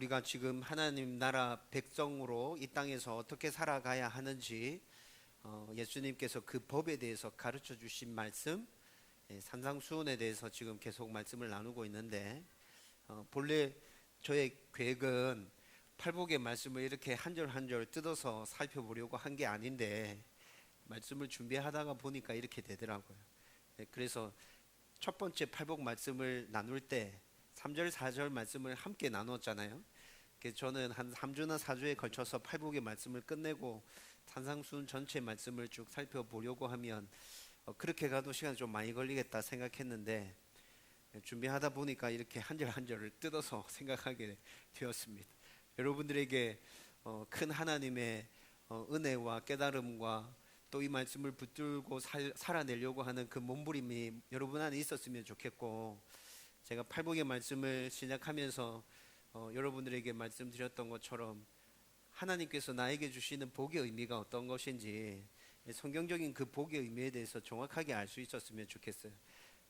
우리가 지금 하나님 나라 백성으로 이 땅에서 어떻게 살아가야 하는지 예수님께서 그 법에 대해서 가르쳐 주신 말씀, 산상수훈에 대해서 지금 계속 말씀을 나누고 있는데, 본래 저의 계획은 팔복의 말씀을 이렇게 한 절 한 절 뜯어서 살펴보려고 한 게 아닌데, 말씀을 준비하다가 보니까 이렇게 되더라고요. 그래서 첫 번째 팔복 말씀을 나눌 때 3절 4절 말씀을 함께 나눴잖아요. 그래서 저는 한 3주나 4주에 걸쳐서 팔복의 말씀을 끝내고 산상수훈 전체 말씀을 쭉 살펴보려고 하면 그렇게 가도 시간 좀 많이 걸리겠다 생각했는데, 준비하다 보니까 이렇게 한 절 한 절을 뜯어서 생각하게 되었습니다. 여러분들에게 큰 하나님의 은혜와 깨달음과 또 이 말씀을 붙들고 살아내려고 하는 그 몸부림이 여러분 안에 있었으면 좋겠고, 제가 팔복의 말씀을 시작하면서 여러분들에게 말씀드렸던 것처럼 하나님께서 나에게 주시는 복의 의미가 어떤 것인지, 성경적인 그 복의 의미에 대해서 정확하게 알 수 있었으면 좋겠어요.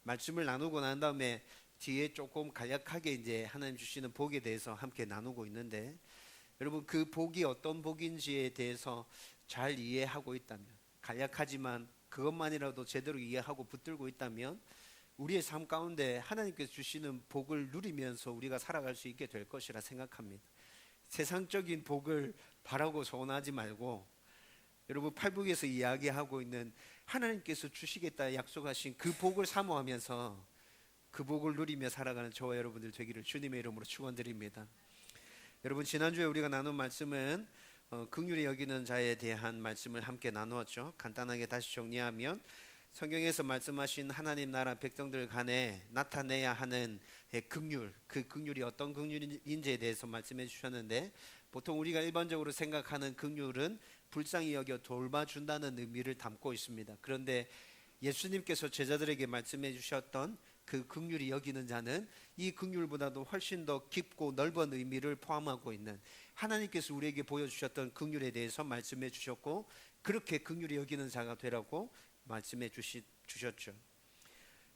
말씀을 나누고 난 다음에 뒤에 조금 간략하게 이제 하나님 주시는 복에 대해서 함께 나누고 있는데, 여러분 그 복이 어떤 복인지에 대해서 잘 이해하고 있다면, 간략하지만 그것만이라도 제대로 이해하고 붙들고 있다면 우리의 삶 가운데 하나님께서 주시는 복을 누리면서 우리가 살아갈 수 있게 될 것이라 생각합니다. 세상적인 복을 바라고 소원하지 말고, 여러분 팔복에서 이야기하고 있는 하나님께서 주시겠다 약속하신 그 복을 사모하면서 그 복을 누리며 살아가는 저와 여러분들 되기를 주님의 이름으로 축원드립니다. 여러분 지난주에 우리가 나눈 말씀은 긍휼히 여기는 자에 대한 말씀을 함께 나누었죠. 간단하게 다시 정리하면 성경에서 말씀하신 하나님 나라 백성들 간에 나타내야 하는 긍휼, 그 긍휼이 어떤 긍휼인지에 대해서 말씀해 주셨는데, 보통 우리가 일반적으로 생각하는 긍휼은 불쌍히 여겨 돌봐준다는 의미를 담고 있습니다. 그런데 예수님께서 제자들에게 말씀해 주셨던 그 긍휼히 여기는 자는 이 긍휼보다도 훨씬 더 깊고 넓은 의미를 포함하고 있는, 하나님께서 우리에게 보여주셨던 긍휼에 대해서 말씀해 주셨고, 그렇게 긍휼히 여기는 자가 되라고 말씀해 주셨죠.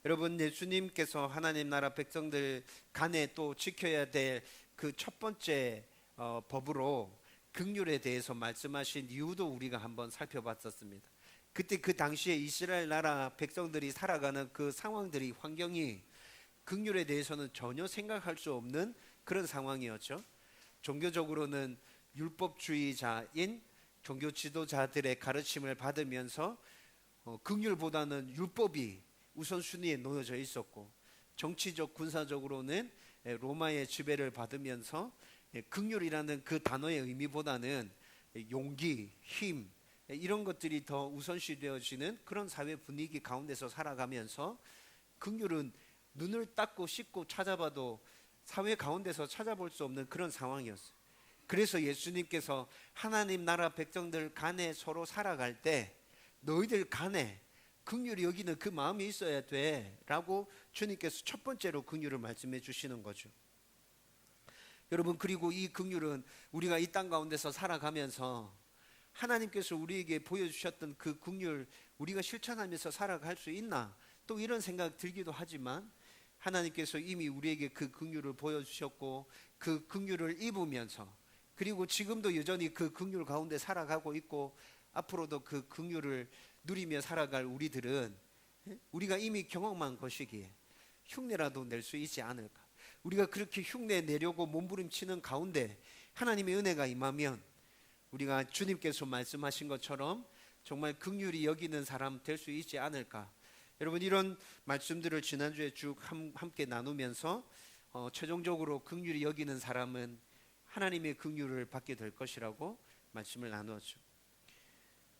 여러분 예수님께서 하나님 나라 백성들 간에 또 지켜야 될 그 첫 번째 법으로 긍휼에 대해서 말씀하신 이유도 우리가 한번 살펴봤었습니다. 그때 그 당시에 이스라엘 나라 백성들이 살아가는 그 상황들이, 환경이 긍휼에 대해서는 전혀 생각할 수 없는 그런 상황이었죠. 종교적으로는 율법주의자인 종교 지도자들의 가르침을 받으면서 긍휼보다는 율법이 우선순위에 놓여져 있었고, 정치적 군사적으로는 로마의 지배를 받으면서 긍휼이라는 그 단어의 의미보다는 용기, 힘, 이런 것들이 더 우선시 되어지는 그런 사회 분위기 가운데서 살아가면서, 긍휼은 눈을 닦고 씻고 찾아봐도 사회 가운데서 찾아볼 수 없는 그런 상황이었어요. 그래서 예수님께서 하나님 나라 백성들 간에 서로 살아갈 때 너희들 간에 긍휼히 여기는 그 마음이 있어야 돼 라고 주님께서 첫 번째로 긍휼을 말씀해 주시는 거죠. 여러분, 그리고 이 긍휼은 우리가 이 땅 가운데서 살아가면서 하나님께서 우리에게 보여주셨던 그 긍휼, 우리가 실천하면서 살아갈 수 있나, 또 이런 생각 들기도 하지만, 하나님께서 이미 우리에게 그 긍휼을 보여주셨고 그 긍휼을 입으면서, 그리고 지금도 여전히 그 긍휼 가운데 살아가고 있고 앞으로도 그 긍휼을 누리며 살아갈 우리들은, 우리가 이미 경험한 것이기에 흉내라도 낼 수 있지 않을까. 우리가 그렇게 흉내 내려고 몸부림치는 가운데 하나님의 은혜가 임하면 우리가 주님께서 말씀하신 것처럼 정말 긍휼히 여기는 사람 될 수 있지 않을까. 여러분, 이런 말씀들을 지난주에 쭉 함께 나누면서 최종적으로 긍휼히 여기는 사람은 하나님의 긍휼을 받게 될 것이라고 말씀을 나누었죠.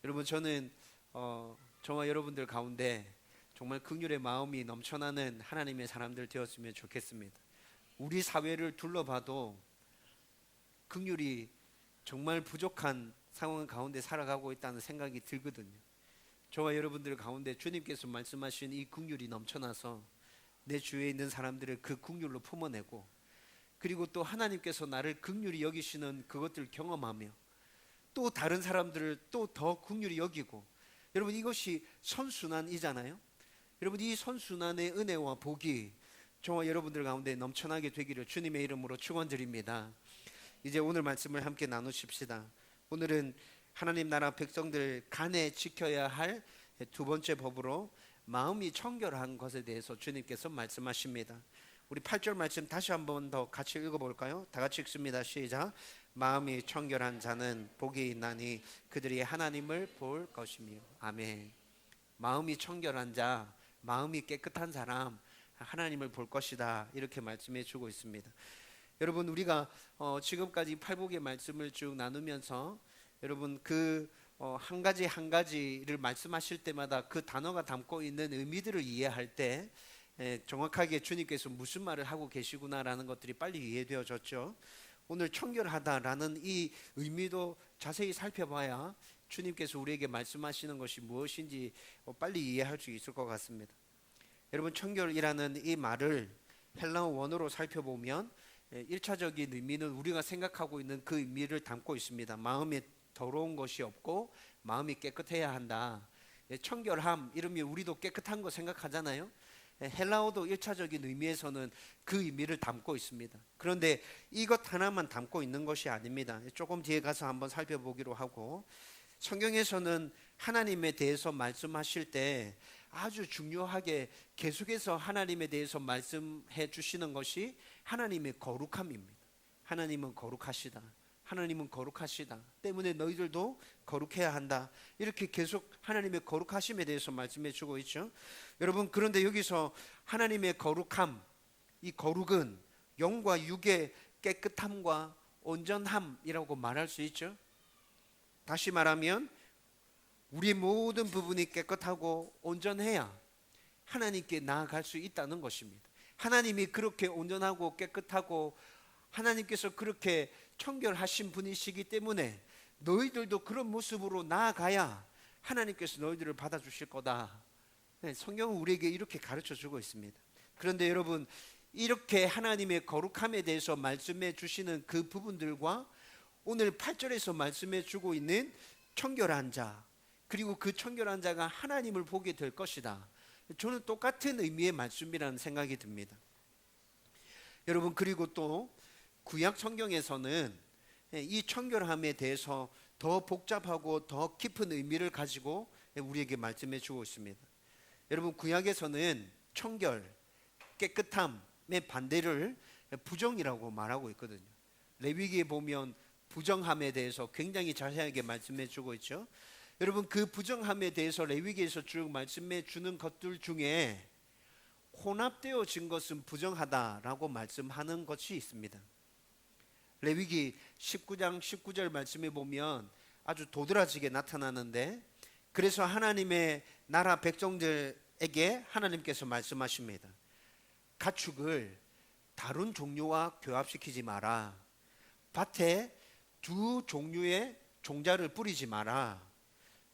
여러분, 저는 저와 여러분들 가운데 정말 긍휼의 마음이 넘쳐나는 하나님의 사람들 되었으면 좋겠습니다. 우리 사회를 둘러봐도 긍휼이 정말 부족한 상황 가운데 살아가고 있다는 생각이 들거든요. 저와 여러분들 가운데 주님께서 말씀하신 이 긍휼이 넘쳐나서 내 주위에 있는 사람들을 그 긍휼로 품어내고, 그리고 또 하나님께서 나를 긍휼히 여기시는 그것들을 경험하며 또 다른 사람들을 또 더 긍휼히 여기고, 여러분 이것이 선순환이잖아요. 여러분, 이 선순환의 은혜와 복이 저와 여러분들 가운데 넘쳐나게 되기를 주님의 이름으로 축원드립니다. 이제 오늘 말씀을 함께 나누십시다. 오늘은 하나님 나라 백성들 간에 지켜야 할 두 번째 법으로 마음이 청결한 것에 대해서 주님께서 말씀하십니다. 우리 8절 말씀 다시 한번 더 같이 읽어볼까요? 다 같이 읽습니다. 시작. 마음이 청결한 자는 복이 있나니 그들이 하나님을 볼 것이며. 아멘. 마음이 청결한 자, 마음이 깨끗한 사람, 하나님을 볼 것이다, 이렇게 말씀해 주고 있습니다. 여러분, 우리가 지금까지 팔복의 말씀을 쭉 나누면서 여러분 한 가지 한 가지를 말씀하실 때마다 그 단어가 담고 있는 의미들을 이해할 때 정확하게 주님께서 무슨 말을 하고 계시구나라는 것들이 빨리 이해되어졌죠. 오늘 청결하다라는 이 의미도 자세히 살펴봐야 주님께서 우리에게 말씀하시는 것이 무엇인지 빨리 이해할 수 있을 것 같습니다. 여러분, 청결이라는 이 말을 헬라어 원어로 살펴보면 1차적인 의미는 우리가 생각하고 있는 그 의미를 담고 있습니다. 마음에 더러운 것이 없고 마음이 깨끗해야 한다. 청결함 이러면 우리도 깨끗한 거 생각하잖아요. 헬라어도 1차적인 의미에서는 그 의미를 담고 있습니다. 그런데 이것 하나만 담고 있는 것이 아닙니다. 조금 뒤에 가서 한번 살펴보기로 하고, 성경에서는 하나님에 대해서 말씀하실 때 아주 중요하게 계속해서 하나님에 대해서 말씀해 주시는 것이 하나님의 거룩함입니다. 하나님은 거룩하시다. 하나님은 거룩하시다. 때문에 너희들도 거룩해야 한다. 이렇게 계속 하나님의 거룩하심에 대해서 말씀해 주고 있죠. 여러분, 그런데 여기서 하나님의 거룩함, 이 거룩은 영과 육의 깨끗함과 온전함이라고 말할 수 있죠. 다시 말하면 우리 모든 부분이 깨끗하고 온전해야 하나님께 나아갈 수 있다는 것입니다. 하나님이 그렇게 온전하고 깨끗하고 하나님께서 그렇게 청결하신 분이시기 때문에 너희들도 그런 모습으로 나아가야 하나님께서 너희들을 받아주실 거다. 성경은 우리에게 이렇게 가르쳐주고 있습니다. 그런데 여러분, 이렇게 하나님의 거룩함에 대해서 말씀해 주시는 그 부분들과 오늘 8절에서 말씀해 주고 있는 청결한 자, 그리고 그 청결한 자가 하나님을 보게 될 것이다, 저는 똑같은 의미의 말씀이라는 생각이 듭니다. 여러분, 그리고 또 구약 성경에서는 이 청결함에 대해서 더 복잡하고 더 깊은 의미를 가지고 우리에게 말씀해 주고 있습니다. 여러분, 구약에서는 청결, 깨끗함의 반대를 부정이라고 말하고 있거든요. 레위기에 보면 부정함에 대해서 굉장히 자세하게 말씀해 주고 있죠. 여러분, 그 부정함에 대해서 레위기에서 쭉 말씀해 주는 것들 중에 혼합되어진 것은 부정하다라고 말씀하는 것이 있습니다. 레위기 19장 19절 말씀에 보면 아주 도드라지게 나타나는데, 그래서 하나님의 나라 백성들에게 하나님께서 말씀하십니다. 가축을 다른 종류와 교합시키지 마라. 밭에 두 종류의 종자를 뿌리지 마라.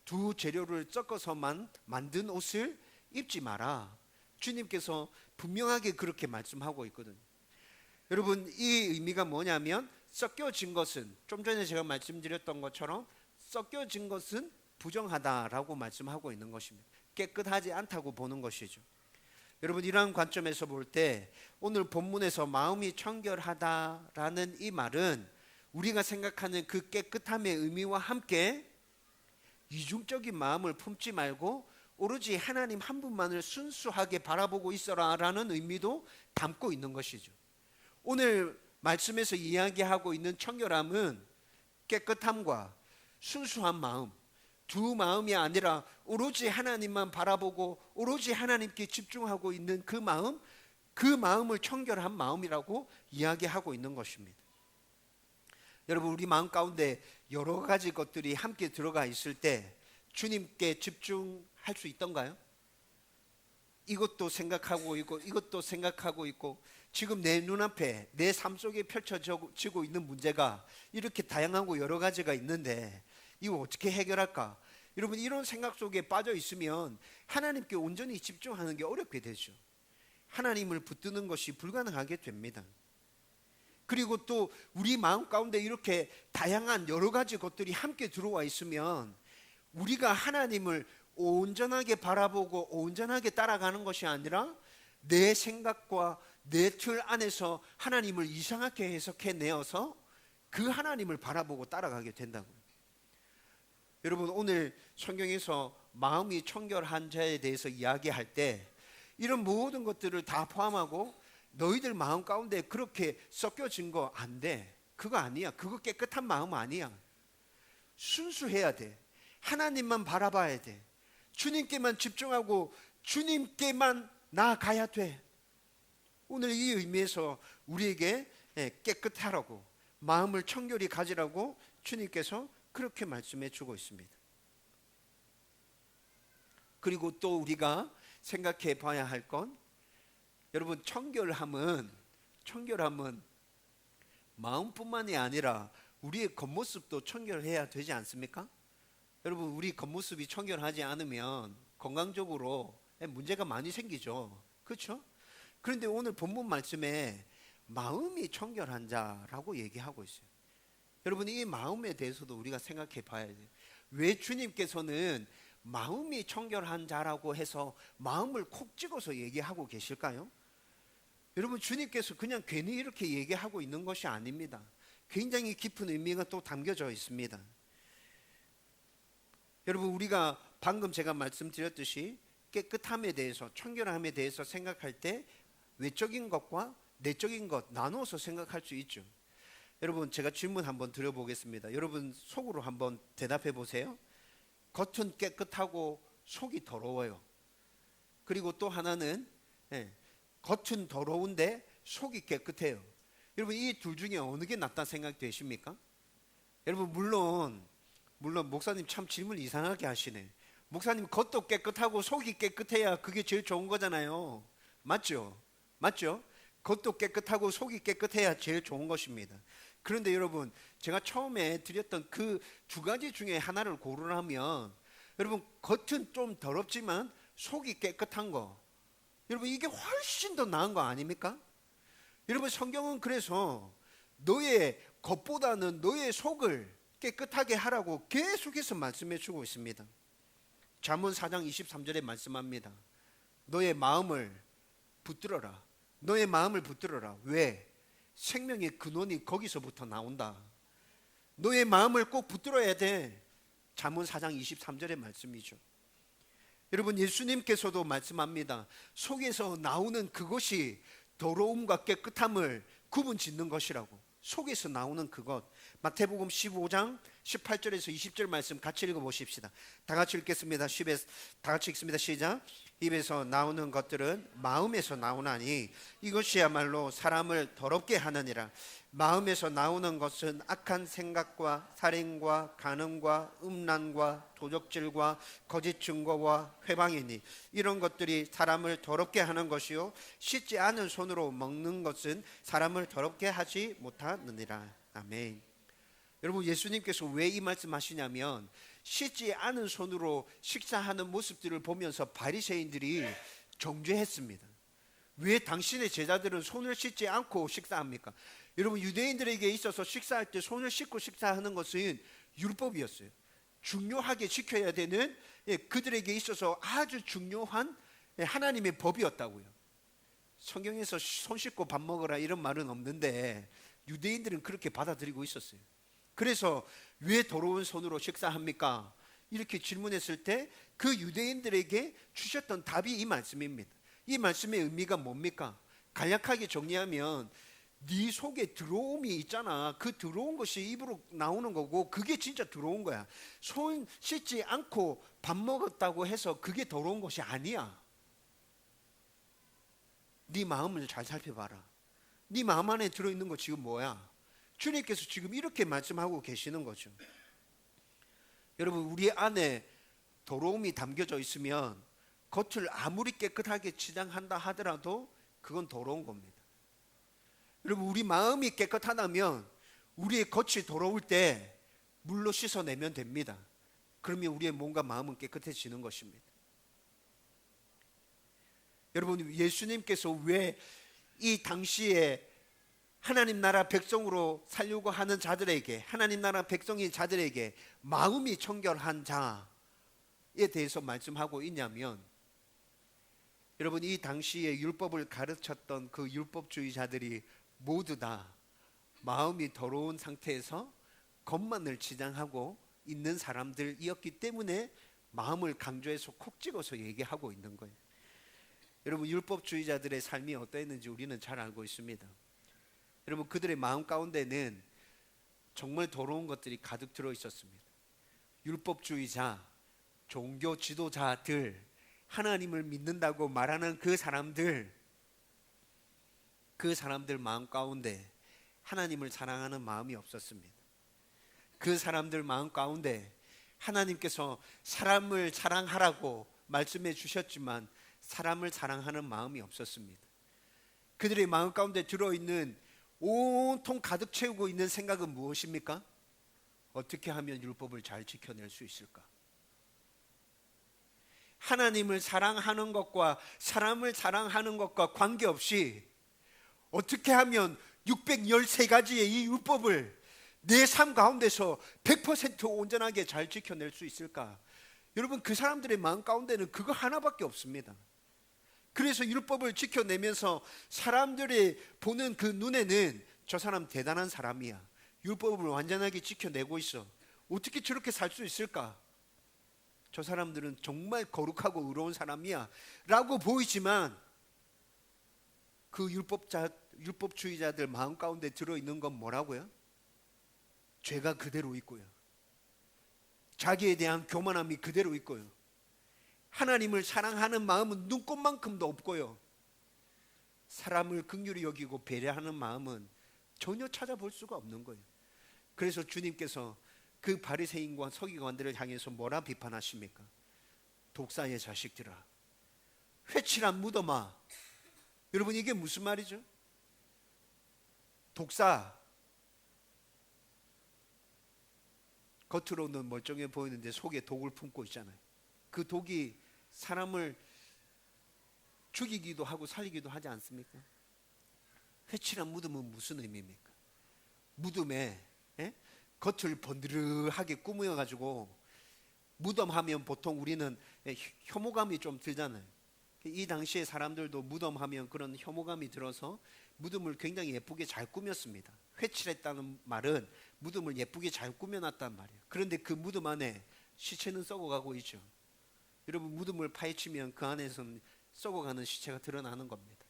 두 재료를 섞어서만 만든 옷을 입지 마라. 주님께서 분명하게 그렇게 말씀하고 있거든요. 여러분, 이 의미가 뭐냐면 섞여진 것은, 좀 전에 제가 말씀드렸던 것처럼 섞여진 것은 부정하다라고 말씀하고 있는 것입니다. 깨끗하지 않다고 보는 것이죠. 여러분, 이러한 관점에서 볼 때 오늘 본문에서 마음이 청결하다라는 이 말은 우리가 생각하는 그 깨끗함의 의미와 함께 이중적인 마음을 품지 말고 오로지 하나님 한 분만을 순수하게 바라보고 있어라 라는 의미도 담고 있는 것이죠. 오늘 말씀에서 이야기하고 있는 청결함은 깨끗함과 순수한 마음, 두 마음이 아니라 오로지 하나님만 바라보고 오로지 하나님께 집중하고 있는 그 마음, 그 마음을 청결한 마음이라고 이야기하고 있는 것입니다. 여러분, 우리 마음 가운데 여러 가지 것들이 함께 들어가 있을 때 주님께 집중할 수 있던가요? 이것도 생각하고 있고 이것도 생각하고 있고, 지금 내 눈앞에 내 삶 속에 펼쳐지고 있는 문제가 이렇게 다양하고 여러 가지가 있는데 이거 어떻게 해결할까? 여러분, 이런 생각 속에 빠져 있으면 하나님께 온전히 집중하는 게 어렵게 되죠. 하나님을 붙드는 것이 불가능하게 됩니다. 그리고 또 우리 마음 가운데 이렇게 다양한 여러 가지 것들이 함께 들어와 있으면 우리가 하나님을 온전하게 바라보고 온전하게 따라가는 것이 아니라 내 생각과 내 틀 안에서 하나님을 이상하게 해석해 내어서 그 하나님을 바라보고 따라가게 된다고요. 여러분, 오늘 성경에서 마음이 청결한 자에 대해서 이야기할 때 이런 모든 것들을 다 포함하고 너희들 마음 가운데 그렇게 섞여진 거 안 돼. 그거 아니야. 그거 깨끗한 마음 아니야. 순수해야 돼. 하나님만 바라봐야 돼. 주님께만 집중하고 주님께만 나아가야 돼. 오늘 이 의미에서 우리에게 깨끗하라고, 마음을 청결히 가지라고 주님께서 그렇게 말씀해 주고 있습니다. 그리고 또 우리가 생각해 봐야 할 건, 여러분, 청결함은 마음뿐만이 아니라 우리의 겉모습도 청결해야 되지 않습니까? 여러분, 우리 겉모습이 청결하지 않으면 건강적으로 문제가 많이 생기죠. 그렇죠? 그런데 오늘 본문 말씀에 마음이 청결한 자라고 얘기하고 있어요. 여러분, 이 마음에 대해서도 우리가 생각해 봐야 돼요. 왜 주님께서는 마음이 청결한 자라고 해서 마음을 콕 찍어서 얘기하고 계실까요? 여러분, 주님께서 그냥 괜히 이렇게 얘기하고 있는 것이 아닙니다. 굉장히 깊은 의미가 또 담겨져 있습니다. 여러분, 우리가 방금 제가 말씀드렸듯이 깨끗함에 대해서, 청결함에 대해서 생각할 때 외적인 것과 내적인 것 나누어서 생각할 수 있죠. 여러분, 제가 질문 한번 드려보겠습니다. 여러분, 속으로 한번 대답해 보세요. 겉은 깨끗하고 속이 더러워요. 그리고 또 하나는 겉은 더러운데 속이 깨끗해요. 여러분, 이 둘 중에 어느 게 낫다 생각되십니까? 여러분, 물론 목사님 참 질문 이상하게 하시네. 목사님, 겉도 깨끗하고 속이 깨끗해야 그게 제일 좋은 거잖아요. 맞죠? 겉도 깨끗하고 속이 깨끗해야 제일 좋은 것입니다. 그런데 여러분, 제가 처음에 드렸던 그 두 가지 중에 하나를 고르라면, 여러분, 겉은 좀 더럽지만 속이 깨끗한 거, 여러분, 이게 훨씬 더 나은 거 아닙니까? 여러분, 성경은 그래서 너의 겉보다는 너의 속을 깨끗하게 하라고 계속해서 말씀해 주고 있습니다. 잠언 4장 23절에 말씀합니다. 너의 마음을 붙들어라. 너의 마음을 붙들어라. 왜? 생명의 근원이 거기서부터 나온다. 너의 마음을 꼭 붙들어야 돼. 잠언 4장 23절의 말씀이죠. 여러분, 예수님께서도 말씀합니다. 속에서 나오는 그것이 더러움과 깨끗함을 구분 짓는 것이라고. 속에서 나오는 그것. 마태복음 15장 18절에서 20절 말씀 같이 읽어보십시다. 다 같이 읽겠습니다. 다 같이 읽습니다. 시작. 입에서 나오는 것들은 마음에서 나오나니 이것이야말로 사람을 더럽게 하느니라. 마음에서 나오는 것은 악한 생각과 살인과 간음과 음란과 도적질과 거짓 증거와 회방이니 이런 것들이 사람을 더럽게 하는 것이요 씻지 않은 손으로 먹는 것은 사람을 더럽게 하지 못하느니라. 아멘. 여러분, 예수님께서 왜 이 말씀 하시냐면, 씻지 않은 손으로 식사하는 모습들을 보면서 바리새인들이 정죄했습니다. 왜 당신의 제자들은 손을 씻지 않고 식사합니까? 여러분, 유대인들에게 있어서 식사할 때 손을 씻고 식사하는 것은 율법이었어요. 중요하게 지켜야 되는, 그들에게 있어서 아주 중요한 하나님의 법이었다고요. 성경에서 손 씻고 밥 먹어라 이런 말은 없는데 유대인들은 그렇게 받아들이고 있었어요. 그래서 왜 더러운 손으로 식사합니까? 이렇게 질문했을 때 그 유대인들에게 주셨던 답이 이 말씀입니다. 이 말씀의 의미가 뭡니까? 간략하게 정리하면, 네 속에 들어옴이 있잖아. 그 들어온 것이 입으로 나오는 거고 그게 진짜 들어온 거야. 손 씻지 않고 밥 먹었다고 해서 그게 더러운 것이 아니야. 네 마음을 잘 살펴봐라. 네 마음 안에 들어있는 거 지금 뭐야? 주님께서 지금 이렇게 말씀하고 계시는 거죠. 여러분, 우리 안에 더러움이 담겨져 있으면 겉을 아무리 깨끗하게 치장한다 하더라도 그건 더러운 겁니다. 여러분, 우리 마음이 깨끗하다면 우리의 겉이 더러울 때 물로 씻어내면 됩니다. 그러면 우리의 몸과 마음은 깨끗해지는 것입니다. 여러분, 예수님께서 왜 이 당시에 하나님 나라 백성으로 살려고 하는 자들에게, 하나님 나라 백성인 자들에게 마음이 청결한 자에 대해서 말씀하고 있냐면, 여러분, 이 당시에 율법을 가르쳤던 그 율법주의자들이 모두 다 마음이 더러운 상태에서 것만을 지향하고 있는 사람들이었기 때문에 마음을 강조해서 콕 찍어서 얘기하고 있는 거예요. 여러분, 율법주의자들의 삶이 어떠했는지 우리는 잘 알고 있습니다. 여러분, 그들의 마음 가운데는 정말 더러운 것들이 가득 들어 있었습니다. 율법주의자, 종교 지도자들, 하나님을 믿는다고 말하는 그 사람들 마음 가운데 하나님을 사랑하는 마음이 없었습니다. 그 사람들 마음 가운데 하나님께서 사람을 사랑하라고 말씀해 주셨지만 사람을 사랑하는 마음이 없었습니다. 그들의 마음 가운데 들어있는 온통 가득 채우고 있는 생각은 무엇입니까? 어떻게 하면 율법을 잘 지켜낼 수 있을까? 하나님을 사랑하는 것과 사람을 사랑하는 것과 관계없이 어떻게 하면 613가지의 이 율법을 내 삶 가운데서 100% 온전하게 잘 지켜낼 수 있을까? 여러분, 그 사람들의 마음 가운데는 그거 하나밖에 없습니다. 그래서 율법을 지켜내면서 사람들이 보는 그 눈에는 저 사람 대단한 사람이야, 율법을 완전하게 지켜내고 있어, 어떻게 저렇게 살 수 있을까? 저 사람들은 정말 거룩하고 의로운 사람이야 라고 보이지만 그 율법주의자들 마음 가운데 들어있는 건 뭐라고요? 죄가 그대로 있고요, 자기에 대한 교만함이 그대로 있고요, 하나님을 사랑하는 마음은 눈꼽만큼도 없고요, 사람을 긍휼히 여기고 배려하는 마음은 전혀 찾아볼 수가 없는 거예요. 그래서 주님께서 그 바리새인과 서기관들을 향해서 뭐라 비판하십니까? 독사의 자식들아, 회칠한 무덤아. 여러분, 이게 무슨 말이죠? 독사, 겉으로는 멀쩡해 보이는데 속에 독을 품고 있잖아요. 그 독이 사람을 죽이기도 하고 살리기도 하지 않습니까? 회칠한 무덤은 무슨 의미입니까? 무덤에 겉을 번드르하게 꾸며가지고, 무덤 하면 보통 우리는 혐오감이 좀 들잖아요. 이 당시에 사람들도 무덤 하면 그런 혐오감이 들어서 무덤을 굉장히 예쁘게 잘 꾸몄습니다. 회칠했다는 말은 무덤을 예쁘게 잘 꾸며놨단 말이에요. 그런데 그 무덤 안에 시체는 썩어가고 있죠. 여러분, 무덤을 파헤치면 그 안에서는 썩어가는 시체가 드러나는 겁니다.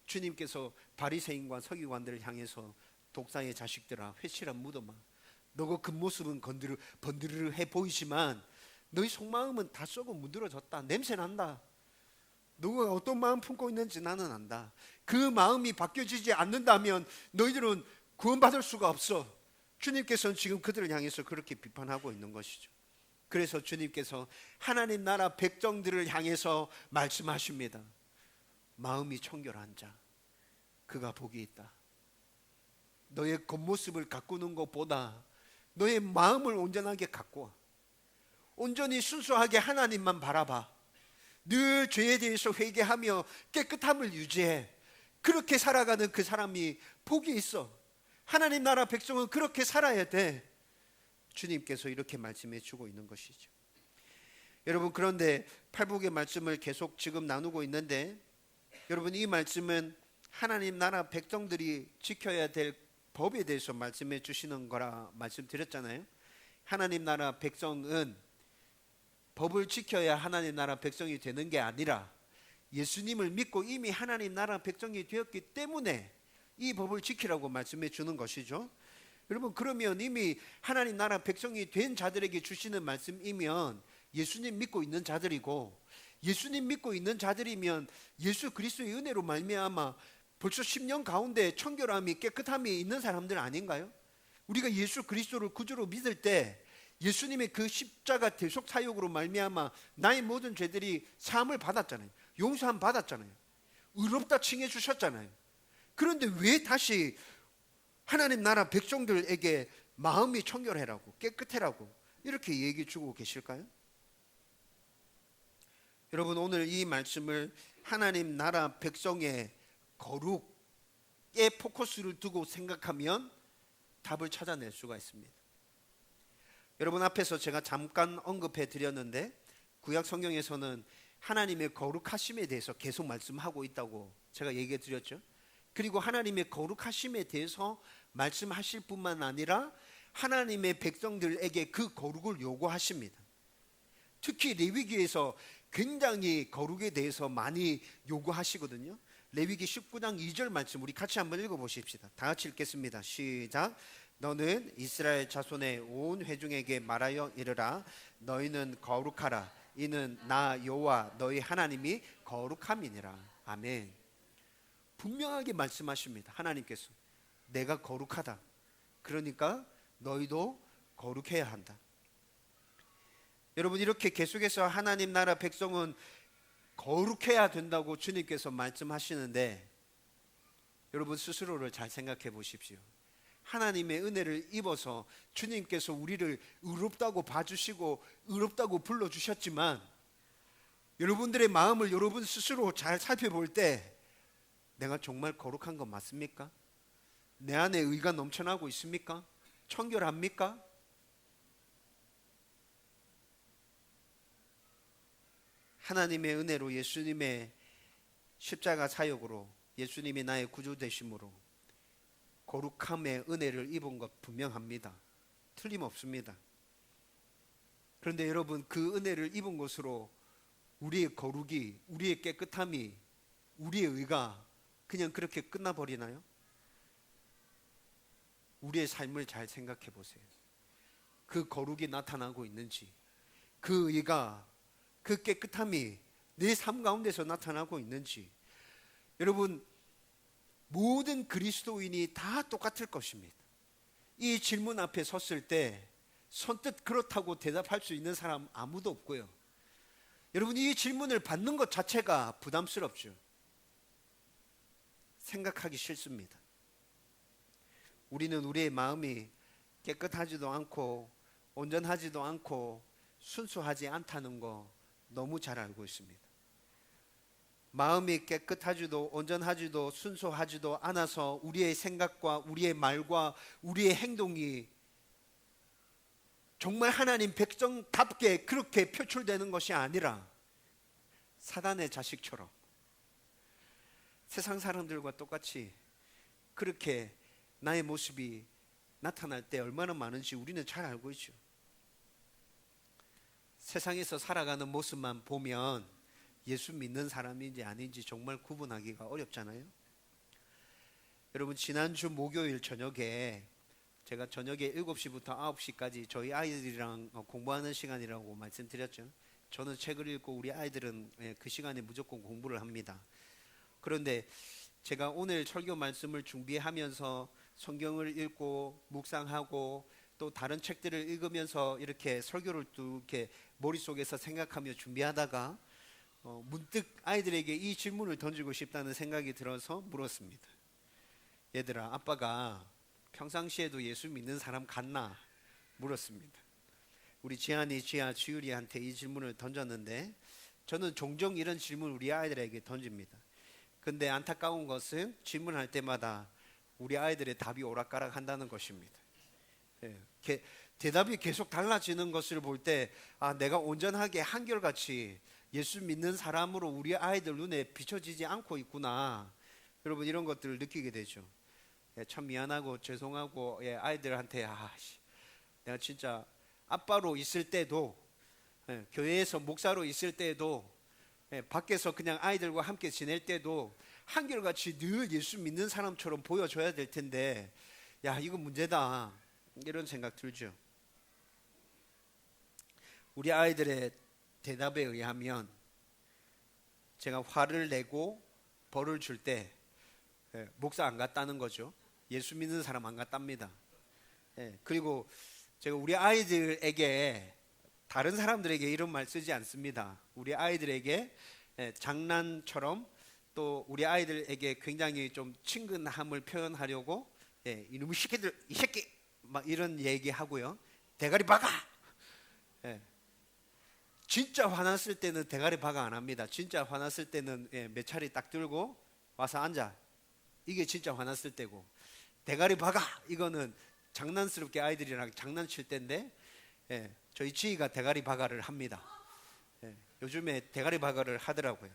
주님께서 바리새인과 서기관들을 향해서 독사의 자식들아, 회칠한 무덤아, 너가 겉모습은 번드르해 보이지만 너희 속마음은 다 썩어 문드러졌다, 냄새난다. 너가 어떤 마음 품고 있는지 나는 안다. 그 마음이 바뀌어지지 않는다면 너희들은 구원받을 수가 없어. 주님께서는 지금 그들을 향해서 그렇게 비판하고 있는 것이죠. 그래서 주님께서 하나님 나라 백성들을 향해서 말씀하십니다. 마음이 청결한 자, 그가 복이 있다. 너의 겉모습을 가꾸는 것보다 너의 마음을 온전하게 가꾸어 온전히 순수하게 하나님만 바라봐. 늘 죄에 대해서 회개하며 깨끗함을 유지해. 그렇게 살아가는 그 사람이 복이 있어. 하나님 나라 백성은 그렇게 살아야 돼. 주님께서 이렇게 말씀해 주고 있는 것이죠. 여러분, 그런데 팔복의 말씀을 계속 지금 나누고 있는데, 여러분, 이 말씀은 하나님 나라 백성들이 지켜야 될 법에 대해서 말씀해 주시는 거라 말씀드렸잖아요. 하나님 나라 백성은 법을 지켜야 하나님 나라 백성이 되는 게 아니라 예수님을 믿고 이미 하나님 나라 백성이 되었기 때문에 이 법을 지키라고 말씀해 주는 것이죠. 여러분, 그러면 이미 하나님 나라 백성이 된 자들에게 주시는 말씀이면 예수님 믿고 있는 자들이고, 예수님 믿고 있는 자들이면 예수 그리스도의 은혜로 말미암아 벌써 10년 가운데 청결함이 깨끗함이 있는 사람들 아닌가요? 우리가 예수 그리스도를 구주로 믿을 때 예수님의 그 십자가 대속 사역으로 말미암아 나의 모든 죄들이 사함을 받았잖아요. 용서함 받았잖아요. 의롭다 칭해 주셨잖아요. 그런데 왜 다시 하나님 나라 백성들에게 마음이 청결해라고, 깨끗해라고 이렇게 얘기 주고 계실까요? 여러분, 오늘 이 말씀을 하나님 나라 백성의 거룩에 포커스를 두고 생각하면 답을 찾아낼 수가 있습니다. 여러분, 앞에서 제가 잠깐 언급해 드렸는데 구약 성경에서는 하나님의 거룩하심에 대해서 계속 말씀하고 있다고 제가 얘기해 드렸죠. 그리고 하나님의 거룩하심에 대해서 말씀하실 뿐만 아니라 하나님의 백성들에게 그 거룩을 요구하십니다. 특히 레위기에서 굉장히 거룩에 대해서 많이 요구하시거든요. 레위기 19장 2절 말씀 우리 같이 한번 읽어보십시다. 다 같이 읽겠습니다. 시작. 너는 이스라엘 자손의 온 회중에게 말하여 이르라. 너희는 거룩하라. 이는 나 여호와 너희 하나님이 거룩함이니라. 아멘. 분명하게 말씀하십니다. 하나님께서 내가 거룩하다. 그러니까 너희도 거룩해야 한다. 여러분, 이렇게 계속해서 하나님 나라 백성은 거룩해야 된다고 주님께서 말씀하시는데, 여러분 스스로를 잘 생각해 보십시오. 하나님의 은혜를 입어서 주님께서 우리를 의롭다고 봐주시고 의롭다고 불러주셨지만, 여러분들의 마음을 여러분 스스로 잘 살펴볼 때 내가 정말 거룩한 건 맞습니까? 내 안에 의가 넘쳐나고 있습니까? 청결합니까? 하나님의 은혜로 예수님의 십자가 사역으로 예수님이 나의 구주 되심으로 거룩함의 은혜를 입은 것 분명합니다. 틀림없습니다. 그런데 여러분, 그 은혜를 입은 것으로 우리의 거룩이, 우리의 깨끗함이, 우리의 의가 그냥 그렇게 끝나버리나요? 우리의 삶을 잘 생각해 보세요. 그 거룩이 나타나고 있는지, 그 의가, 그 깨끗함이 내 삶 가운데서 나타나고 있는지. 여러분, 모든 그리스도인이 다 똑같을 것입니다. 이 질문 앞에 섰을 때 선뜻 그렇다고 대답할 수 있는 사람 아무도 없고요. 여러분, 이 질문을 받는 것 자체가 부담스럽죠. 생각하기 싫습니다. 우리는 우리의 마음이 깨끗하지도 않고 온전하지도 않고 순수하지 않다는 거 너무 잘 알고 있습니다. 마음이 깨끗하지도 온전하지도 순수하지도 않아서 우리의 생각과 우리의 말과 우리의 행동이 정말 하나님 백성답게 그렇게 표출되는 것이 아니라 사단의 자식처럼 세상 사람들과 똑같이 그렇게 나의 모습이 나타날 때 얼마나 많은지 우리는 잘 알고 있죠. 세상에서 살아가는 모습만 보면 예수 믿는 사람인지 아닌지 정말 구분하기가 어렵잖아요. 여러분, 지난주 목요일 저녁에 제가 저녁에 7시부터 9시까지 저희 아이들이랑 공부하는 시간이라고 말씀드렸죠. 저는 책을 읽고 우리 아이들은 그 시간에 무조건 공부를 합니다. 그런데 제가 오늘 설교 말씀을 준비하면서 성경을 읽고 묵상하고 또 다른 책들을 읽으면서 이렇게 설교를 또 이렇게 머릿속에서 생각하며 준비하다가 문득 아이들에게 이 질문을 던지고 싶다는 생각이 들어서 물었습니다. 얘들아, 아빠가 평상시에도 예수 믿는 사람 같나? 물었습니다. 우리 지한이, 지아, 지율이한테 이 질문을 던졌는데 저는 종종 이런 질문을 우리 아이들에게 던집니다. 근데 안타까운 것은 질문할 때마다 우리 아이들의 답이 오락가락 한다는 것입니다. 대답이 계속 달라지는 것을 볼 때 내가 온전하게 한결같이 예수 믿는 사람으로 우리 아이들 눈에 비춰지지 않고 있구나. 여러분, 이런 것들을 느끼게 되죠. 참 미안하고 죄송하고 아이들한테 내가 진짜 아빠로 있을 때도 교회에서 목사로 있을 때도 밖에서 그냥 아이들과 함께 지낼 때도 한결같이 늘 예수 믿는 사람처럼 보여줘야 될 텐데 이거 문제다, 이런 생각 들죠. 우리 아이들의 대답에 의하면 제가 화를 내고 벌을 줄 때 목사 안 갔다는 거죠. 예수 믿는 사람 안 갔답니다. 그리고 제가 우리 아이들에게, 다른 사람들에게 이런 말 쓰지 않습니다. 우리 아이들에게 장난처럼 또 우리 아이들에게 굉장히 좀 친근함을 표현하려고 이놈의 새끼들, 이 새끼 막 이런 얘기하고요. 대가리 박아. 진짜 화났을 때는 대가리 박아 안 합니다. 진짜 화났을 때는 몇 차례 딱 들고 와서 앉아. 이게 진짜 화났을 때고, 대가리 박아 이거는 장난스럽게 아이들이랑 장난칠 때인데 저희 지희가 대가리 박아를 합니다. 요즘에 대가리 박아를 하더라고요.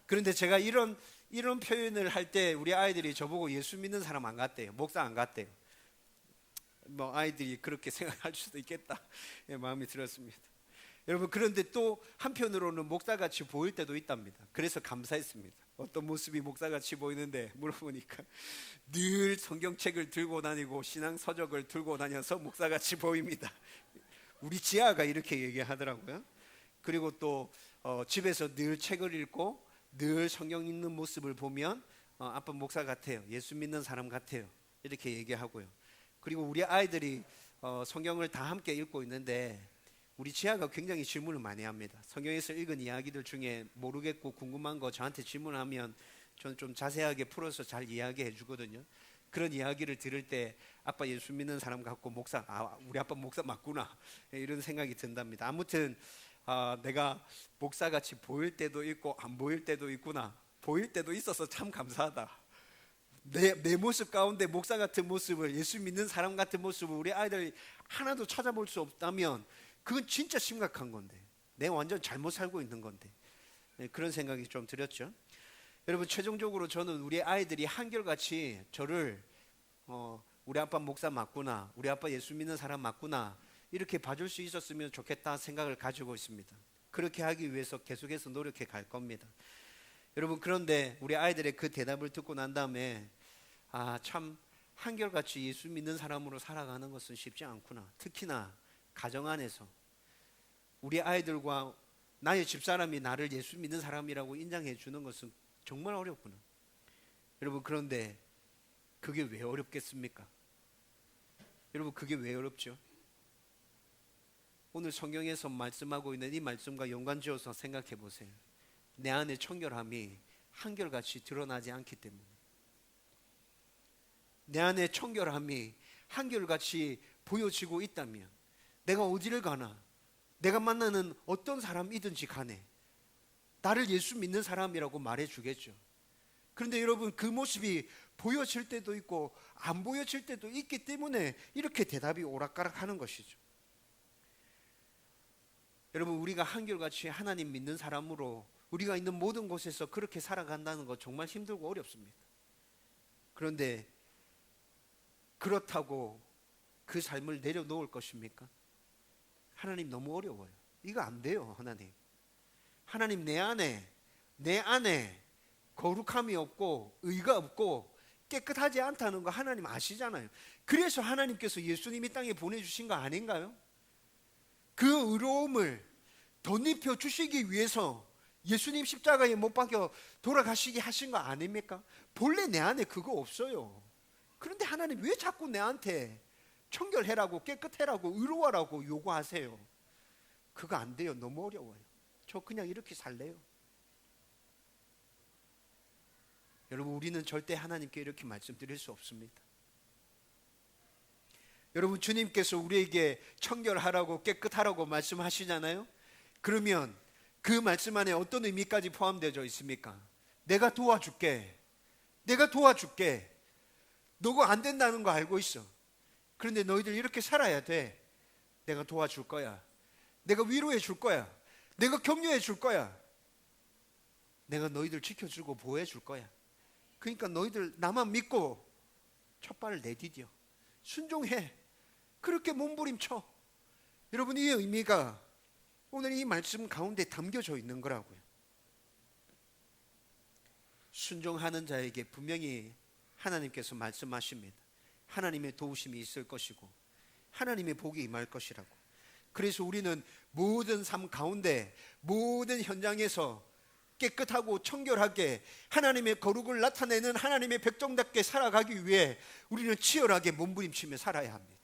그런데 제가 이런 이런 표현을 할 때 우리 아이들이 저보고 예수 믿는 사람 안 같대요. 목사 안 같대요. 뭐 아이들이 그렇게 생각할 수도 있겠다 마음이 들었습니다. 여러분, 그런데 또 한편으로는 목사같이 보일 때도 있답니다. 그래서 감사했습니다. 어떤 모습이 목사같이 보이는데 물어보니까 늘 성경책을 들고 다니고 신앙 서적을 들고 다녀서 목사같이 보입니다. 우리 지아가 이렇게 얘기하더라고요. 그리고 또 집에서 늘 책을 읽고 늘 성경 읽는 모습을 보면 아빠 목사 같아요. 예수 믿는 사람 같아요. 이렇게 얘기하고요. 그리고 우리 아이들이 성경을 다 함께 읽고 있는데 우리 지아가 굉장히 질문을 많이 합니다. 성경에서 읽은 이야기들 중에 모르겠고 궁금한 거 저한테 질문하면 저는 좀 자세하게 풀어서 잘 이야기해 주거든요. 그런 이야기를 들을 때 아빠 예수 믿는 사람 같고 목사, 우리 아빠 목사 맞구나 이런 생각이 든답니다. 아무튼 내가 목사같이 보일 때도 있고 안 보일 때도 있구나. 보일 때도 있어서 참 감사하다. 내 모습 가운데 목사 같은 모습을, 예수 믿는 사람 같은 모습을 우리 아이들이 하나도 찾아볼 수 없다면 그건 진짜 심각한 건데, 내가 완전 잘못 살고 있는 건데, 그런 생각이 좀 들었죠. 여러분, 최종적으로 저는 우리 아이들이 한결같이 저를 우리 아빠 목사 맞구나, 우리 아빠 예수 믿는 사람 맞구나 이렇게 봐줄 수 있었으면 좋겠다 생각을 가지고 있습니다. 그렇게 하기 위해서 계속해서 노력해 갈 겁니다. 여러분, 그런데 우리 아이들의 그 대답을 듣고 난 다음에 참 한결같이 예수 믿는 사람으로 살아가는 것은 쉽지 않구나. 특히나 가정 안에서 우리 아이들과 나의 집사람이 나를 예수 믿는 사람이라고 인정해 주는 것은 정말 어렵구나. 여러분, 그런데 그게 왜 어렵겠습니까? 여러분, 그게 왜 어렵죠? 오늘 성경에서 말씀하고 있는 이 말씀과 연관지어서 생각해 보세요. 내 안의 청결함이 한결같이 드러나지 않기 때문에, 내 안의 청결함이 한결같이 보여지고 있다면 내가 어디를 가나, 내가 만나는 어떤 사람이든지 간에 나를 예수 믿는 사람이라고 말해주겠죠. 그런데 여러분, 그 모습이 보여질 때도 있고 안 보여질 때도 있기 때문에 이렇게 대답이 오락가락하는 것이죠. 여러분, 우리가 한결같이 하나님 믿는 사람으로 우리가 있는 모든 곳에서 그렇게 살아간다는 거 정말 힘들고 어렵습니다. 그런데 그렇다고 그 삶을 내려놓을 것입니까? 하나님, 너무 어려워요. 이거 안 돼요. 하나님, 내 안에 거룩함이 없고 의가 없고 깨끗하지 않다는 거 하나님 아시잖아요. 그래서 하나님께서 예수님이 땅에 보내주신 거 아닌가요? 그 의로움을 덧입혀 주시기 위해서 예수님 십자가에 못 박혀 돌아가시게 하신 거 아닙니까? 본래 내 안에 그거 없어요. 그런데 하나님 왜 자꾸 내한테 청결해라고, 깨끗해라고, 의로워라고 요구하세요? 그거 안 돼요. 너무 어려워요. 저 그냥 이렇게 살래요. 여러분, 우리는 절대 하나님께 이렇게 말씀드릴 수 없습니다. 여러분, 주님께서 우리에게 청결하라고, 깨끗하라고 말씀하시잖아요. 그러면 그 말씀 안에 어떤 의미까지 포함되어 있습니까? 내가 도와줄게. 너가 안 된다는 거 알고 있어. 그런데 너희들 이렇게 살아야 돼. 내가 도와줄 거야. 내가 위로해 줄 거야. 내가 격려해 줄 거야. 내가 너희들 지켜주고 보호해 줄 거야. 그러니까 너희들 나만 믿고 첫 발을 내디뎌. 순종해. 그렇게 몸부림쳐. 여러분, 이 의미가 오늘 이 말씀 가운데 담겨져 있는 거라고요. 순종하는 자에게 분명히 하나님께서 말씀하십니다. 하나님의 도우심이 있을 것이고 하나님의 복이 임할 것이라고. 그래서 우리는 모든 삶 가운데, 모든 현장에서 깨끗하고 청결하게 하나님의 거룩을 나타내는 하나님의 백성답게 살아가기 위해 우리는 치열하게 몸부림치며 살아야 합니다.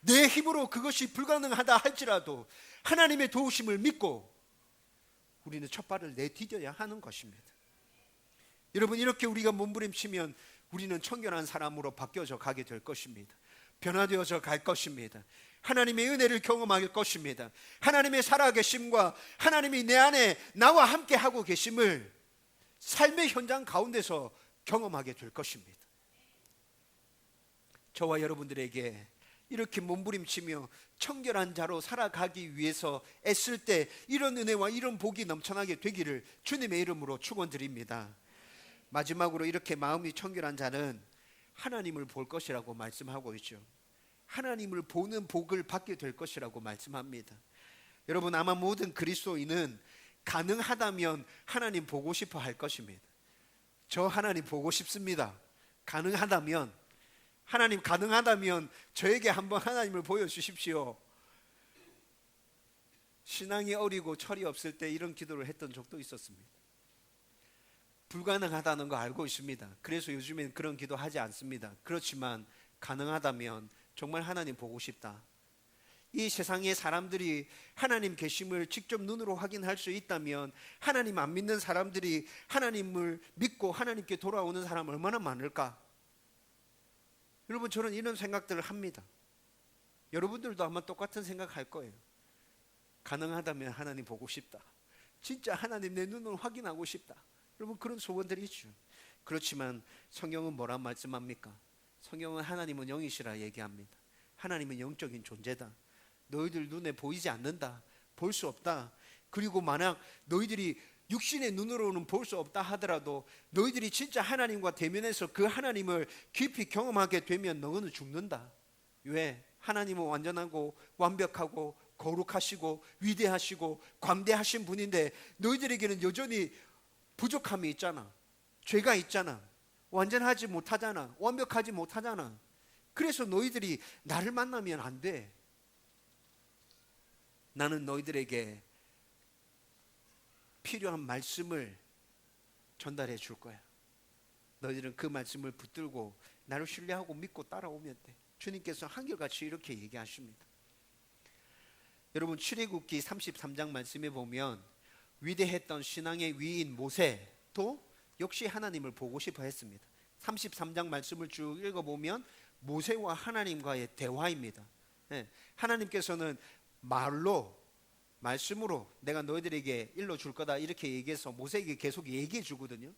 내 힘으로 그것이 불가능하다 할지라도 하나님의 도우심을 믿고 우리는 첫 발을 내디뎌야 하는 것입니다. 여러분, 이렇게 우리가 몸부림치면 우리는 청결한 사람으로 바뀌어져 가게 될 것입니다. 변화되어져 갈 것입니다. 하나님의 은혜를 경험할 것입니다. 하나님의 살아계심과 하나님이 내 안에 나와 함께 하고 계심을 삶의 현장 가운데서 경험하게 될 것입니다. 저와 여러분들에게 이렇게 몸부림치며 청결한 자로 살아가기 위해서 애쓸 때 이런 은혜와 이런 복이 넘쳐나게 되기를 주님의 이름으로 축원드립니다. 마지막으로 이렇게 마음이 청결한 자는 하나님을 볼 것이라고 말씀하고 있죠. 하나님을 보는 복을 받게 될 것이라고 말씀합니다. 여러분, 아마 모든 그리스도인은 가능하다면 하나님 보고 싶어 할 것입니다. 저 하나님 보고 싶습니다. 가능하다면, 하나님 가능하다면 저에게 한번 하나님을 보여주십시오. 신앙이 어리고 철이 없을 때 이런 기도를 했던 적도 있었습니다. 불가능하다는 거 알고 있습니다. 그래서 요즘엔 그런 기도 하지 않습니다. 그렇지만 가능하다면 정말 하나님 보고 싶다. 이 세상의 사람들이 하나님 계심을 직접 눈으로 확인할 수 있다면 하나님 안 믿는 사람들이 하나님을 믿고 하나님께 돌아오는 사람 얼마나 많을까? 여러분, 저는 이런 생각들을 합니다. 여러분들도 아마 똑같은 생각할 거예요. 가능하다면 하나님 보고 싶다. 진짜 하나님 내 눈을 확인하고 싶다. 여러분, 그런 소원들이 있죠. 그렇지만 성경은 뭐라 말씀합니까? 성경은 하나님은 영이시라 얘기합니다. 하나님은 영적인 존재다. 너희들 눈에 보이지 않는다. 볼 수 없다. 그리고 만약 너희들이 육신의 눈으로는 볼 수 없다 하더라도 너희들이 진짜 하나님과 대면해서 그 하나님을 깊이 경험하게 되면 너희는 죽는다. 왜? 하나님은 완전하고 완벽하고 거룩하시고 위대하시고 광대하신 분인데 너희들에게는 여전히 부족함이 있잖아. 죄가 있잖아. 완전하지 못하잖아. 완벽하지 못하잖아. 그래서 너희들이 나를 만나면 안 돼. 나는 너희들에게 필요한 말씀을 전달해 줄 거야. 너희들은 그 말씀을 붙들고 나를 신뢰하고 믿고 따라오면 돼. 주님께서 한결같이 이렇게 얘기하십니다. 여러분, 출애굽기 33장 말씀에 보면 위대했던 신앙의 위인 모세도 역시 하나님을 보고 싶어 했습니다. 33장 말씀을 쭉 읽어보면 모세와 하나님과의 대화입니다. 하나님께서는 말씀으로 내가 너희들에게 일러줄 거다 이렇게 얘기해서 모세에게 계속 얘기해 주거든요.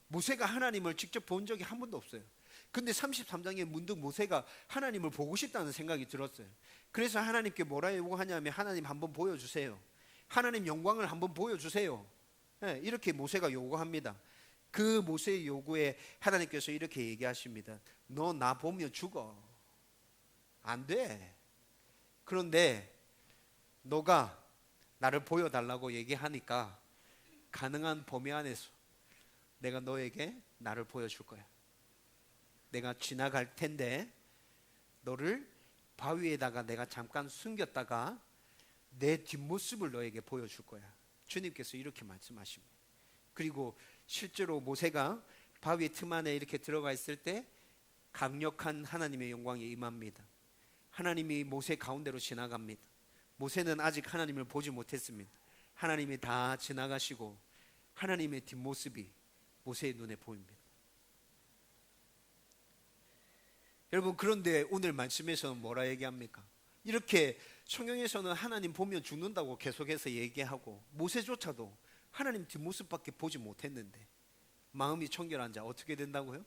모세가 하나님을 직접 본 적이 한 번도 없어요. 근데 33장에 문득 모세가 하나님을 보고 싶다는 생각이 들었어요. 그래서 하나님께 뭐라 요구하냐면 하나님 한번 보여주세요. 하나님 영광을 한번 보여주세요. 이렇게 모세가 요구합니다. 그 모세의 요구에 하나님께서 이렇게 얘기하십니다. 너 나 보면 죽어. 안 돼. 그런데 너가 나를 보여달라고 얘기하니까 가능한 범위 안에서 내가 너에게 나를 보여줄 거야. 내가 지나갈 텐데 너를 바위에다가 내가 잠깐 숨겼다가 내 뒷모습을 너에게 보여줄 거야. 주님께서 이렇게 말씀하십니다. 그리고 실제로 모세가 바위 틈 안에 이렇게 들어가 있을 때 강력한 하나님의 영광이 임합니다. 하나님이 모세 가운데로 지나갑니다. 모세는 아직 하나님을 보지 못했습니다. 하나님이 다 지나가시고 하나님의 뒷모습이 모세의 눈에 보입니다. 여러분, 그런데 오늘 말씀에서는 뭐라 얘기합니까? 이렇게 성경에서는 하나님 보면 죽는다고 계속해서 얘기하고 모세조차도 하나님 뒷모습밖에 보지 못했는데 마음이 청결한 자 어떻게 된다고요?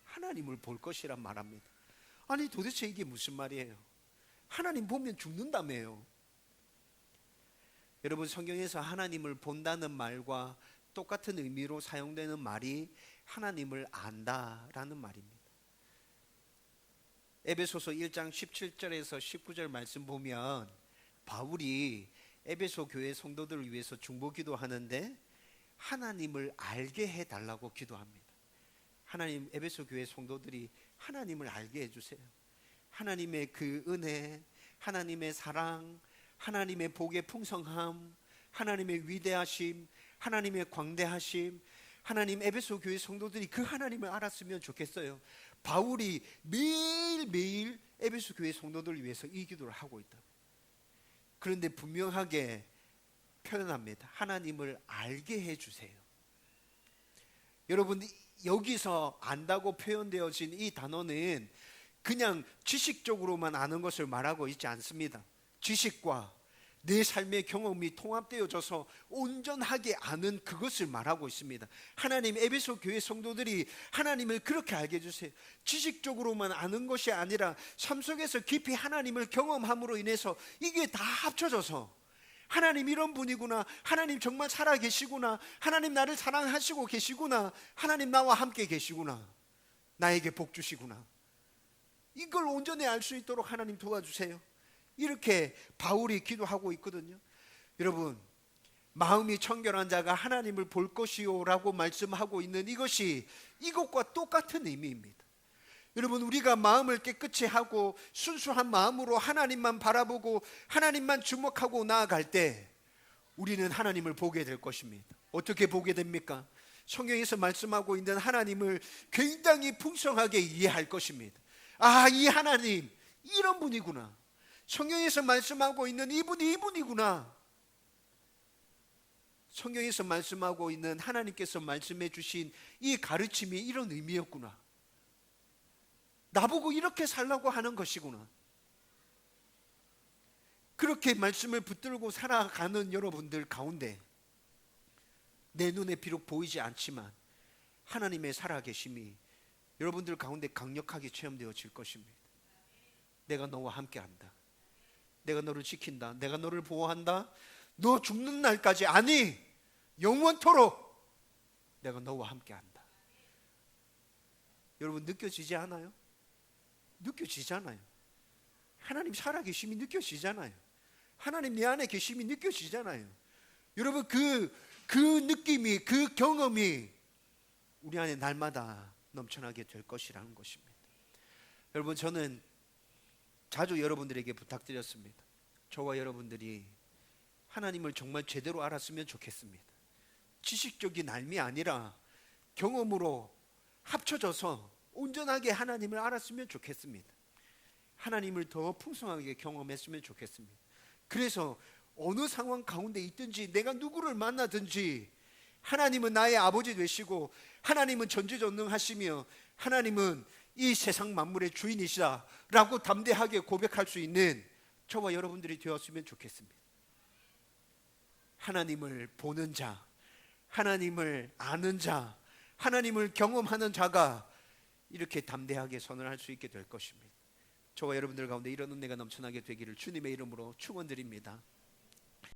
하나님을 볼 것이란 말합니다. 아니, 도대체 이게 무슨 말이에요? 하나님 보면 죽는다며요. 여러분, 성경에서 하나님을 본다는 말과 똑같은 의미로 사용되는 말이 하나님을 안다라는 말입니다. 에베소서 1장 17절에서 19절 말씀 보면 바울이 에베소 교회 성도들을 위해서 중보 기도하는데 하나님을 알게 해달라고 기도합니다. 하나님, 에베소 교회 성도들이 하나님을 알게 해주세요. 하나님의 그 은혜, 하나님의 사랑, 하나님의 복의 풍성함, 하나님의 위대하심, 하나님의 광대하심, 하나님, 에베소 교회 성도들이 그 하나님을 알았으면 좋겠어요. 바울이 매일매일 에베소 교회 성도들을 위해서 이 기도를 하고 있다. 그런데 분명하게 표현합니다. 하나님을 알게 해주세요. 여러분, 여기서 안다고 표현되어진 이 단어는 그냥 지식적으로만 아는 것을 말하고 있지 않습니다. 지식과 내 삶의 경험이 통합되어져서 온전하게 아는 그것을 말하고 있습니다. 하나님, 에베소 교회 성도들이 하나님을 그렇게 알게 해주세요. 지식적으로만 아는 것이 아니라 삶 속에서 깊이 하나님을 경험함으로 인해서 이게 다 합쳐져서 하나님 이런 분이구나. 하나님 정말 살아 계시구나. 하나님 나를 사랑하시고 계시구나. 하나님 나와 함께 계시구나. 나에게 복 주시구나. 이걸 온전히 알 수 있도록 하나님 도와주세요. 이렇게 바울이 기도하고 있거든요. 여러분, 마음이 청결한 자가 하나님을 볼 것이요 라고 말씀하고 있는 이것이 이것과 똑같은 의미입니다. 여러분, 우리가 마음을 깨끗이 하고 순수한 마음으로 하나님만 바라보고 하나님만 주목하고 나아갈 때 우리는 하나님을 보게 될 것입니다. 어떻게 보게 됩니까? 성경에서 말씀하고 있는 하나님을 굉장히 풍성하게 이해할 것입니다. 아, 이 하나님 이런 분이구나. 성경에서 말씀하고 있는 이분이 이분이구나. 성경에서 말씀하고 있는 하나님께서 말씀해 주신 이 가르침이 이런 의미였구나. 나보고 이렇게 살라고 하는 것이구나. 그렇게 말씀을 붙들고 살아가는 여러분들 가운데 내 눈에 비록 보이지 않지만 하나님의 살아계심이 여러분들 가운데 강력하게 체험되어질 것입니다. 내가 너와 함께한다. 내가 너를 지킨다. 내가 너를 보호한다. 너 죽는 날까지, 아니 영원토록 내가 너와 함께한다. 여러분, 느껴지지 않아요? 느껴지잖아요. 하나님 살아계심이 느껴지잖아요. 하나님 내 안에 계심이 느껴지잖아요. 여러분, 그 느낌이, 그 경험이 우리 안에 날마다 넘쳐나게 될 것이라는 것입니다. 여러분, 저는 자주 여러분들에게 부탁드렸습니다. 저와 여러분들이 하나님을 정말 제대로 알았으면 좋겠습니다. 지식적인 알미 아니라 경험으로 합쳐져서 온전하게 하나님을 알았으면 좋겠습니다. 하나님을 더 풍성하게 경험했으면 좋겠습니다. 그래서 어느 상황 가운데 있든지 내가 누구를 만나든지 하나님은 나의 아버지 되시고 하나님은 전지전능하시며 하나님은 이 세상 만물의 주인이시다 라고 담대하게 고백할 수 있는 저와 여러분들이 되었으면 좋겠습니다. 하나님을 보는 자, 하나님을 아는 자, 하나님을 경험하는 자가 이렇게 담대하게 선언할 수 있게 될 것입니다. 저와 여러분들 가운데 이런 은혜가 넘쳐나게 되기를 주님의 이름으로 축원드립니다.